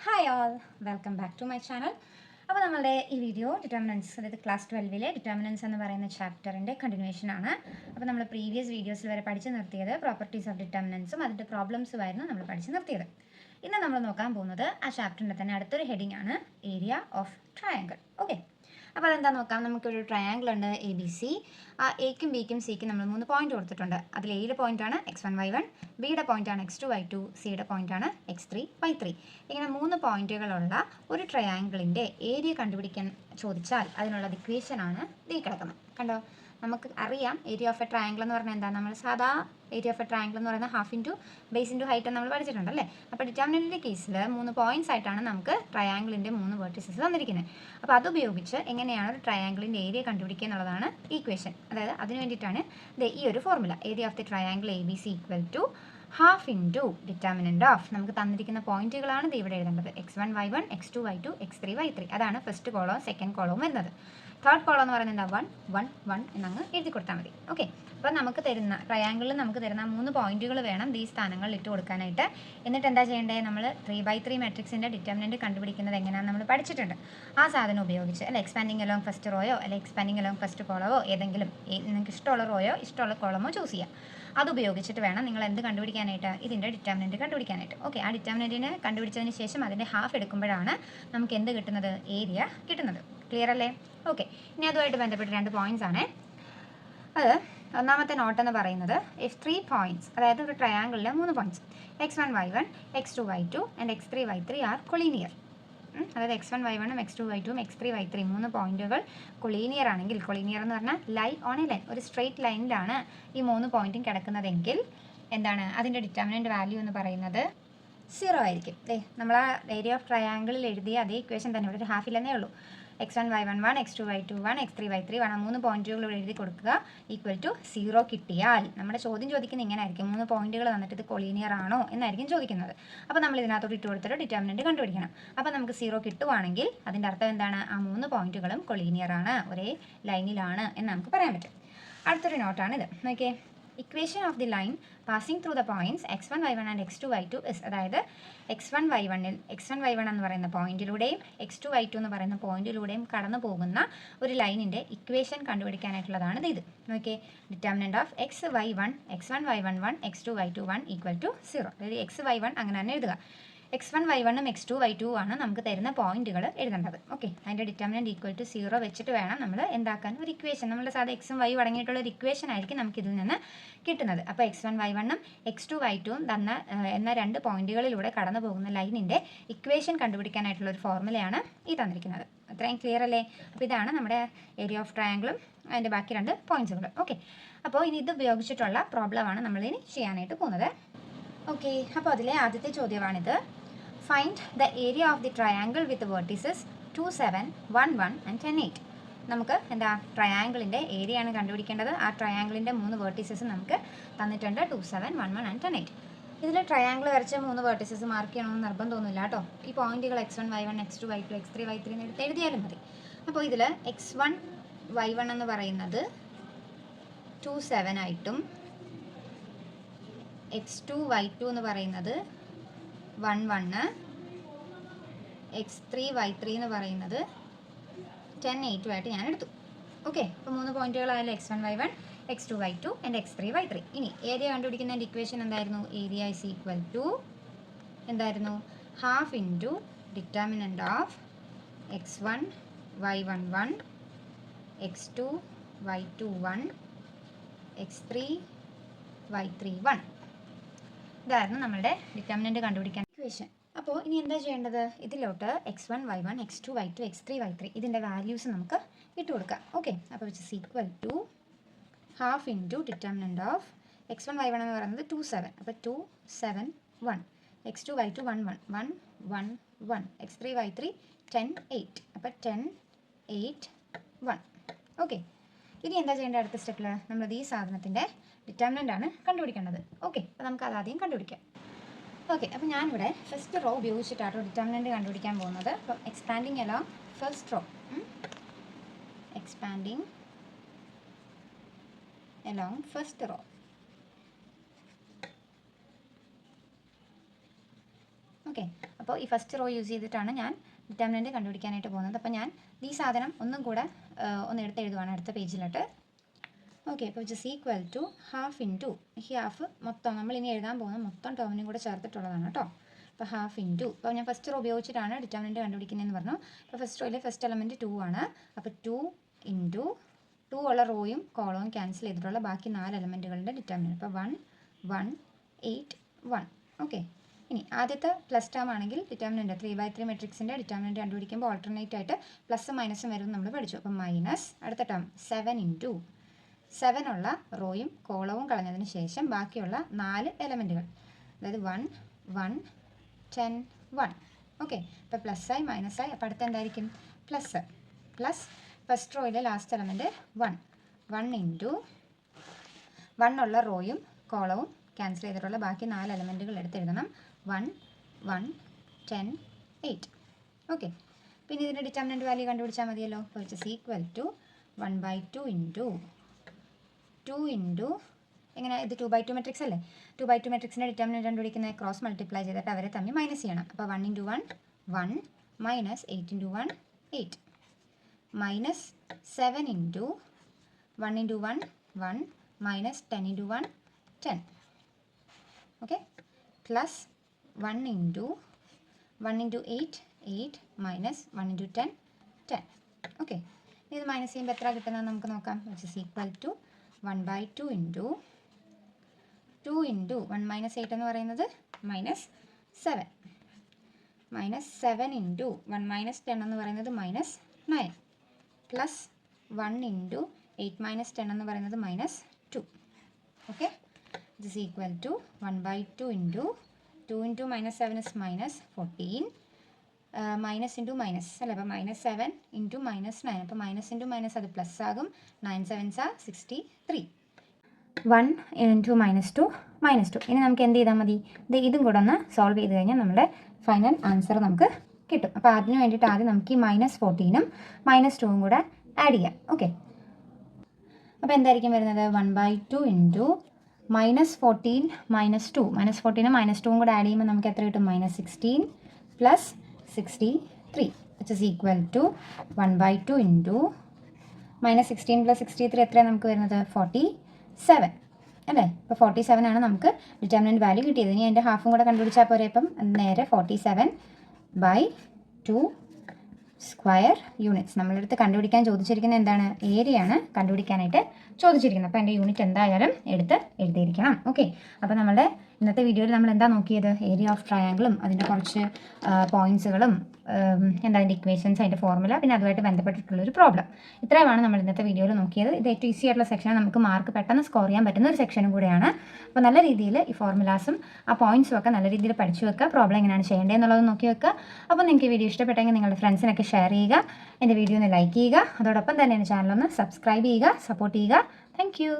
Hi all, welcome back to my channel. അപ്പോൾ നമ്മളുടെ ഈ വീഡിയോ ഡിറ്റർമിനൻസ്, അതായത് ക്ലാസ് 12 ഡിറ്റർമിനൻസ് എന്ന് പറയുന്ന ചാപ്റ്ററിൻ്റെ കണ്ടിന്യൂഷൻ ആണ്. അപ്പോൾ നമ്മൾ പ്രീവിയസ് വീഡിയോസിൽ വരെ പഠിച്ചു നിർത്തിയത് പ്രോപ്പർട്ടീസ് ഓഫ് ഡിറ്റർമിനൻസും അതിൻ്റെ പ്രോബ്ലംസും ആയിരുന്നു നമ്മൾ പഠിച്ചു നിർത്തിയത്. ഇന്ന് നമ്മൾ നോക്കാൻ പോകുന്നത് ആ ചാപ്റ്ററിൻ്റെ തന്നെ അടുത്തൊരു ഹെഡിങ് ആണ്, ഏരിയ ഓഫ് ട്രയാങ്കിൾ. ഓക്കെ, അപ്പോൾ അതെന്താ നോക്കാം. നമുക്കൊരു ട്രയാങ്കിൾ ഉണ്ട് എ ബി സി. ആ എക്കും ബിക്കും സിക്കും നമ്മൾ 3 പോയിന്റ് കൊടുത്തിട്ടുണ്ട്. അതിൽ എയുടെ പോയിന്റാണ് x1 y1, ബിയുടെ പോയിന്റാണ് x2 y2, സിയുടെ പോയിന്റാണ് x3 y3. ഇങ്ങനെ 3 പോയിന്റുകളുള്ള ഒരു ട്രയാങ്കിളിൻ്റെ ഏരിയ കണ്ടുപിടിക്കാൻ ചോദിച്ചാൽ അതിനുള്ള ഇക്വേഷനാണ് ഈ കിടക്കുന്നത്. കണ്ടോ, നമുക്ക് അറിയാം ഏരിയ ഓഫ് എ ട്രയാങ്കിൾ എന്ന് പറഞ്ഞാൽ എന്താ. നമ്മൾ സാധാ ഏരിയ ഓഫ് എ ട്രയാങ്കിൾ എന്ന് പറയുന്നത് half into base into height നമ്മൾ പഠിച്ചിട്ടുണ്ടല്ലേ. അപ്പോൾ ഡിറ്റർമിനൻറ്റിൻ്റെ കേസിൽ 3 പോയിന്റ്സ് ആയിട്ടാണ് നമുക്ക് ട്രയാങ്കിളിൻ്റെ 3 വെർട്ടിസസ് തന്നിരിക്കുന്നത്. അപ്പോൾ അതുപയോഗിച്ച് എങ്ങനെയാണ് ഒരു ട്രയാങ്കിളിൻ്റെ ഏരിയ കണ്ടുപിടിക്കുക എന്നുള്ളതാണ് ഈക്വേഷൻ. അതായത് അതിന് വേണ്ടിയിട്ടാണ് ഈ ഒരു formula, area of the triangle A B C equal to half into determinant of, നമുക്ക് തന്നിരിക്കുന്ന പോയിന്റുകളാണ് ഇത് ഇവിടെ എഴുതേണ്ടത്. x1 y1, x2 y2, x3 y3. അതാണ് ഫസ്റ്റ് കോളവും സെക്കൻഡ് കോളവും വരുന്നത്. തേർഡ് കോളം എന്ന് പറയുന്നത് എന്താ, 1 1 1 എന്നങ്ങ് എഴുതി കൊടുത്താൽ മതി. ഓക്കെ, അപ്പോൾ നമുക്ക് തരുന്ന ട്രയാങ്കിളിൽ നമുക്ക് തരുന്ന 3 പോയിന്റുകൾ വേണം ഈ സ്ഥാനങ്ങളിൽ ഇട്ട് കൊടുക്കാനായിട്ട്. എന്നിട്ട് എന്താ ചെയ്യേണ്ടത്, നമ്മൾ 3x3 മാട്രിക്സിൻ്റെ ഡിറ്റർമിനൻറ്റ് കണ്ടുപിടിക്കുന്നത് എങ്ങനെയാണെന്ന് നമ്മൾ പഠിച്ചിട്ടുണ്ട്. ആ സാധനം ഉപയോഗിച്ച് അല്ലെ എക്സ്പാൻഡിങ് അലോങ് ഫസ്റ്റ് റോയോ അല്ലെ എക്സ്പാൻഡിങ് അലോങ് ഫസ്റ്റ് കോളമോ ഏതെങ്കിലും നിങ്ങൾക്ക് ഇഷ്ടമുള്ള റോയോ ഇഷ്ടമുള്ള കോളമോ ചൂസ് ചെയ്യാം. അത് ഉപയോഗിച്ചിട്ട് വേണം നിങ്ങൾ എന്ത് കണ്ടുപിടിക്കാനായിട്ട്, ഇതിൻ്റെ ഡിറ്റർമിനൻറ്റ് കണ്ടുപിടിക്കാനായിട്ട്. ഓക്കെ, ആ ഡിറ്റർമിനൻറ്റിനെ കണ്ടുപിടിച്ചതിന് ശേഷം അതിൻ്റെ ഹാഫ് എടുക്കുമ്പോഴാണ് നമുക്ക് എന്ത് കിട്ടുന്നത്, ഏരിയ കിട്ടുന്നത്. ക്ലിയർ അല്ലേ? ഓക്കെ, ഇനി അതുമായിട്ട് ബന്ധപ്പെട്ട് 2 പോയിന്റ്സ് ആണ്. അത് ഒന്നാമത്തെ നോട്ട് എന്ന് പറയുന്നത് ഇഫ് 3 പോയിന്റ്സ്, അതായത് ഒരു ട്രയാങ്കിളിലെ 3 points x1 y1, x2 y2 and x3 y3 R collinear. അതായത് x1 y1 x2 y2 x3 y3 3 പോയിന്റുകൾ കൊളീനിയർ ആണെങ്കിൽ, കൊളീനിയർ എന്ന് പറഞ്ഞാൽ ലൈ ഓൺ എ ലൈൻ, ഒരു സ്ട്രെയിറ്റ് ലൈനിലാണ് ഈ 3 പോയിന്റും കിടക്കുന്നതെങ്കിൽ എന്താണ് അതിൻ്റെ ഡിറ്റർമിനൻറ്റ് വാല്യൂ എന്ന് പറയുന്നത് 0 ആയിരിക്കും. നമ്മൾ ആ ഏരിയ ഓഫ് ട്രയാങ്കിളിൽ എഴുതിയ അതേ ഇക്വേഷൻ തന്നെ ഇവിടെ ഒരു ഹാഫ് ഇല്ലെന്നേ ഉള്ളൂ. x1 y1 1, x2 y2 1, x3 y3 1, 3 പോയിന്റുകൾ ഇവിടെ എഴുതി കൊടുക്കുക, ഈക്വൽ ടു 0 കിട്ടിയാൽ നമ്മുടെ ചോദ്യം ചോദിക്കുന്നത് ഇങ്ങനെ ആയിരിക്കും. 3 പോയിന്റുകൾ തന്നിട്ട് ഇത് കൊളീനിയർ ആണോ എന്നായിരിക്കും ചോദിക്കുന്നത്. അപ്പോൾ നമ്മൾ ഇതിനകത്തോട്ട് ഇട്ട് കൊടുത്തിട്ട് ഡിറ്റർമിനൻറ്റ് കണ്ടുപിടിക്കണം. അപ്പോൾ നമുക്ക് 0 കിട്ടുവാണെങ്കിൽ അതിൻ്റെ അർത്ഥം എന്താണ്, ആ 3 പോയിന്റുകളും കൊളീനിയർ ആണ്, ഒരേ ലൈനിലാണ് എന്ന് നമുക്ക് പറയാൻ പറ്റും. അടുത്തൊരു നോട്ടാണിത്, നോക്കിയേ. Equation of the line passing through the points x1 y1 and x2 y2 is, അതായത് x1 y1 എന്ന് പറയുന്ന പോയിന്റിലൂടെയും x2 y2 എന്ന് പറയുന്ന പോയിന്റിലൂടെയും കടന്നു പോകുന്ന ഒരു ലൈനിൻ്റെ ഇക്വേഷൻ കണ്ടുപിടിക്കാനായിട്ടുള്ളതാണ് ഇത്. നോക്കിയേ, determinant of x1 y1 1, x2 y2 1 equal to 0. അതായത് x y1 അങ്ങനെ തന്നെ എഴുതുക. x1 y1 x2 y2 ആണ് നമുക്ക് തരുന്ന പോയിന്റുകൾ എഴുതേണ്ടത്. ഓക്കെ, അതിൻ്റെ ഡിറ്റർമിനൻറ്റ് ഈക്വൽ ടു 0 വെച്ചിട്ട് വേണം നമ്മൾ എന്താക്കാൻ, ഒരു ഇക്വേഷൻ, നമ്മുടെ സാധാ എക്സും വൈ അടങ്ങിയിട്ടുള്ള ഒരു ഇക്വേഷൻ ആയിരിക്കും നമുക്ക് ഇതിൽ നിന്ന് കിട്ടുന്നത്. അപ്പോൾ x1 y1 x2 y2 തന്ന എന്ന 2 പോയിന്റുകളിലൂടെ കടന്നു പോകുന്ന ലൈനിൻ്റെ ഇക്വേഷൻ കണ്ടുപിടിക്കാനായിട്ടുള്ള ഒരു ഫോർമുലയാണ് ഈ തന്നിരിക്കുന്നത്. അത്രയും ക്ലിയർ അല്ലേ? അപ്പോൾ ഇതാണ് നമ്മുടെ ഏരിയ ഓഫ് ട്രയാങ്കിളും അതിൻ്റെ ബാക്കി 2 പോയിന്റ്സുകൾ. ഓക്കെ, അപ്പോൾ ഇനി ഇത് ഉപയോഗിച്ചിട്ടുള്ള പ്രോബ്ലമാണ് നമ്മളിനി ചെയ്യാനായിട്ട് പോകുന്നത്. ഓക്കെ, അപ്പോൾ അതിലെ ആദ്യത്തെ ചോദ്യമാണിത്. Find the area of the triangle with vertices 2 7 1 1 and 10 8. നമുക്ക് എന്താ, ട്രയാങ്കിളിൻ്റെ ഏരിയ ആണ് കണ്ടുപിടിക്കേണ്ടത്. ആ ട്രയാങ്കിളിൻ്റെ 3 വെർട്ടിസസ് നമുക്ക് തന്നിട്ടുണ്ട്, 2 7 1 1 ആൻഡ് 10 8. ഇതിൽ ട്രയാങ്കിൾ വരച്ച 3 വെർട്ടിസസ് മാർക്ക് ചെയ്യണമെന്ന് നിർബന്ധമൊന്നുമില്ല കേട്ടോ. ഈ പോയിന്റുകൾ x1 y1 x2 y2 x3 y3 എന്ന് എടുത്ത് എഴുതിയാലും മതി. അപ്പോൾ ഇതിൽ x1 y1 എന്ന് പറയുന്നത് 2 7 ആയിട്ടും x2 y2 എന്ന് പറയുന്നത് 1 1, x3 y3 എന്ന് പറയുന്നത് 10 8 ആയിട്ട് ഞാൻ എടുത്തു. ഓക്കെ, അപ്പോൾ 3 പോയിന്റുകളായാലും x1 y1 x2 y2 and x3 y3. ഇനി ഏരിയ കണ്ടുപിടിക്കുന്നതിൻ്റെ ഇക്വേഷൻ എന്തായിരുന്നു, ഏരിയ ഇസ് ഈക്വൽ ടു എന്തായിരുന്നു, half into determinant of x1 y1 1, x2 y2 1, x3 y3 1. ഇതായിരുന്നു നമ്മളുടെ ഡിറ്റർമിനൻറ്റ് കണ്ടുപിടിക്കാൻ ഇക്വേഷൻ. അപ്പോൾ ഇനി എന്താ ചെയ്യേണ്ടത്, ഇതിലോട്ട് x1 y1 x2 y2 x3 y3 ഇതിൻ്റെ വാല്യൂസ് നമുക്ക് ഇട്ട് കൊടുക്കാം. ഓക്കെ, അപ്പോൾ which is equal to half into determinant of x1 y1 എന്ന് പറയുന്നത് 2 7, അപ്പോൾ 2 7 1, x2 y2 1 1 1 1 1, x3 y3 10 8, അപ്പോൾ 10 8 1. ഓക്കെ, ഇനി എന്താ ചെയ്യേണ്ടത്, അടുത്ത സ്റ്റെപ്പിൽ നമ്മളത് ഈ സാധനത്തിൻ്റെ ഡിറ്റർമിനൻ്റ് ആണ് കണ്ടുപിടിക്കേണ്ടത്. ഓക്കെ, അപ്പോൾ നമുക്ക് അതാദ്യം കണ്ടുപിടിക്കാം. ഓക്കെ, അപ്പോൾ ഞാനിവിടെ ഫസ്റ്റ് റോ ഉപയോഗിച്ചിട്ടാണ് ഡിറ്റർമിനൻ്റ് കണ്ടുപിടിക്കാൻ പോകുന്നത്. അപ്പം expanding along first row, expanding along first row. Okay, അപ്പോൾ ഈ ഫസ്റ്റ് റോ യൂസ് ചെയ്തിട്ടാണ് ഞാൻ ഡിറ്റർമിനൻറ്റ് കണ്ടുപിടിക്കാനായിട്ട് പോകുന്നത്. അപ്പോൾ ഞാൻ ഈ സാധനം ഒന്നും കൂടെ ഒന്ന് എടുത്ത് എഴുതുവാണ് അടുത്ത പേജിലോട്ട്. ഓക്കെ, അപ്പോൾ which is equal to half into half മൊത്തം നമ്മൾ ഇനി എഴുതാൻ പോകുന്ന മൊത്തം ടേമിനും കൂടെ ചേർത്തിട്ടുള്ളതാണ് കേട്ടോ. അപ്പോൾ ഹാഫ് ഇൻറ്റു, അപ്പോൾ ഞാൻ ഫസ്റ്റ് റോ ഉപയോഗിച്ചിട്ടാണ് ഡിറ്റർമിനൻറ്റ് കണ്ടുപിടിക്കുന്നതെന്ന് പറഞ്ഞു. അപ്പോൾ ഫസ്റ്റ് റോയിലെ ഫസ്റ്റ് എലമെൻറ്റ് 2 ആണ്. അപ്പോൾ 2 ഇൻറ്റു 2 ഉള്ള റോയും കോളവും ക്യാൻസൽ ചെയ്തിട്ടുള്ള ബാക്കി 4 എലമെൻറ്റുകളുടെ ഡിറ്റർമിനൻറ്റ്. അപ്പോൾ 1 1 8 1. ഓക്കെ, ഇനി ആദ്യത്തെ പ്ലസ് ടേം ആണെങ്കിൽ ഡിറ്റർമിനൻറ്റ് 3/3 മെട്രിക്സിൻ്റെ ഡിറ്റർമിനൻറ്റ് കണ്ടുപിടിക്കുമ്പോൾ ഓൾട്ടർനേറ്റ് ആയിട്ട് പ്ലസും മൈനസും വരും നമ്മൾ പഠിച്ചു. അപ്പോൾ മൈനസ് അടുത്ത ടേം 7 ഇൻറ്റു 7 ഉള്ള റോയും കോളവും കളഞ്ഞതിന് ശേഷം ബാക്കിയുള്ള 4 എലമെൻറ്റുകൾ, അതായത് 1 1 10 1. ഓക്കെ, അപ്പോൾ പ്ലസ്സായി മൈനസായി. അപ്പോൾ അടുത്ത എന്തായിരിക്കും? പ്ലസ് പ്ലസ് ഫസ്റ്റ് റോയിലെ ലാസ്റ്റ് എലമെൻറ്റ് 1 1 ഇൻറ്റു 1 ഉള്ള റോയും കോളവും ക്യാൻസൽ ചെയ്തിട്ടുള്ള ബാക്കി 4 എലമെൻറ്റുകൾ എടുത്തെഴുതണം. 1 1 10 8. ഓക്കെ, പിന്നെ ഇതിൻ്റെ ഡിറ്റർമിനൻറ്റ് വാല്യൂ കണ്ടുപിടിച്ചാൽ മതിയല്ലോ. Which is equal to 1/2 into 2 into എങ്ങനെ, ഇത് 2/2 മെട്രിക്സ് അല്ലേ? 2/2 മെട്രിക്സിൻ്റെ ഡിറ്റർമിനൻറ്റ് കണ്ടുപിടിക്കുന്നത് ക്രോസ് മൾട്ടിപ്ലൈ ചെയ്തിട്ട് അവരെ തമ്മിൽ മൈനസ് ചെയ്യണം. അപ്പോൾ 1 into 1 1 minus 8 into 1 8 minus 7 into 1 into 1 1 minus 10 into 1 10. Okay, plus 1 into 8 8 minus 1 into 10 10. Okay, ഇത് മൈനസ് ചെയ്യുമ്പോൾ എത്ര കിട്ടുന്നത് നമുക്ക് നോക്കാം. Which is equal to 1/2 into 2 into 1 minus 8 എന്ന് പറയുന്നത് മൈനസ് 7 മൈനസ് 7 ഇൻറ്റു 1 മൈനസ് 10 എന്ന് പറയുന്നത് മൈനസ് 9 പ്ലസ് 1 ഇൻറ്റു 8 മൈനസ് 10 എന്ന് പറയുന്നത് minus 2. Okay, this is equal to 1/2 into 2 into minus 7 is minus 14 minus into minus അല്ലേ. അപ്പോൾ മൈനസ് 7 ഇൻറ്റു മൈനസ് 9. അപ്പോൾ minus into minus അത് പ്ലസ് ആകും. 9 7s are 63. 1 ഇൻറ്റു -2 -2. ഇനി നമുക്ക് എന്ത് ചെയ്താൽ മതി? ഇതും കൂടെ ഒന്ന് സോൾവ് ചെയ്ത് കഴിഞ്ഞാൽ നമ്മുടെ ഫൈനൽ ആൻസർ നമുക്ക് കിട്ടും. അപ്പോൾ അതിന് വേണ്ടിയിട്ട് ആദ്യം നമുക്ക് ഈ -14ഉം -2ഉം കൂടെ ആഡ് ചെയ്യാം. ഓക്കെ, അപ്പോൾ എന്തായിരിക്കും വരുന്നത്? 1/2 ഇൻറ്റു -14 -2 -14ഉം -2ഉം കൂടെ ആഡ് ചെയ്യുമ്പോൾ നമുക്ക് എത്ര കിട്ടും? -16 plus 63 which is equal to 1/2 into -16 plus 63 എത്രയാണ് നമുക്ക് വരുന്നത്? 47 അല്ലേ. അപ്പോൾ 47 ആണ് നമുക്ക് ഡിറ്റർമിനൻറ്റ് വാല്യൂ കിട്ടിയത്. ഇനി അതിൻ്റെ ഹാഫും കൂടെ കണ്ടുപിടിച്ചാൽ പോരെ. ഇപ്പം നേരെ 47/2 സ്ക്വയർ യൂണിറ്റ്സ്. നമ്മളെടുത്ത് കണ്ടുപിടിക്കാൻ ചോദിച്ചിരിക്കുന്നത് എന്താണ്? ഏരിയയാണ് കണ്ടുപിടിക്കാനായിട്ട് ചോദിച്ചിരിക്കുന്നത്. അപ്പോൾ എൻ്റെ യൂണിറ്റ് എന്തായാലും എടുത്ത് എഴുതിയിരിക്കണം. ഓക്കെ, അപ്പോൾ നമ്മുടെ ഇന്നത്തെ വീഡിയോയിൽ നമ്മൾ എന്താ നോക്കിയത്? ഏരിയ ഓഫ് ട്രയാങ്കിളും അതിൻ്റെ കുറച്ച് പോയിൻറ്റ്സുകളും എന്താ അതിൻ്റെ ഇക്വേഷൻസ്, അതിൻ്റെ ഫോർമുല, പിന്നെ അതുമായിട്ട് ബന്ധപ്പെട്ടിട്ടുള്ളൊരു പ്രോബ്ലം. ഇത്രയുമാണ് നമ്മൾ ഇന്നത്തെ വീഡിയോയിൽ നോക്കിയത്. ഇത് ഏറ്റവും ഈസി ആയിട്ടുള്ള സെക്ഷനാണ്. നമുക്ക് മാർക്ക് പെട്ടെന്ന് സ്കോർ ചെയ്യാൻ പറ്റുന്ന ഒരു സെക്ഷനും കൂടെയാണ്. അപ്പോൾ നല്ല രീതിയിൽ ഈ ഫോർമുലാസും ആ പോയിൻറ്റ്സും ഒക്കെ നല്ല രീതിയിൽ പഠിച്ചു വെക്കുക. പ്രോബ്ലം എങ്ങനെയാണ് ചെയ്യേണ്ടത് എന്നുള്ളത് നോക്കി വെക്കുക. അപ്പോൾ നിങ്ങൾക്ക് ഈ വീഡിയോ ഇഷ്ടപ്പെട്ടെങ്കിൽ നിങ്ങളുടെ ഫ്രണ്ട്സിനൊക്കെ ഷെയർ ചെയ്യുക. എൻ്റെ വീഡിയോ ഒന്ന് ലൈക്ക് ചെയ്യുക. അതോടൊപ്പം തന്നെ എൻ്റെ ചാനലൊന്ന് സബ്സ്ക്രൈബ് ചെയ്യുക, സപ്പോർട്ട് ചെയ്യുക. Thank you.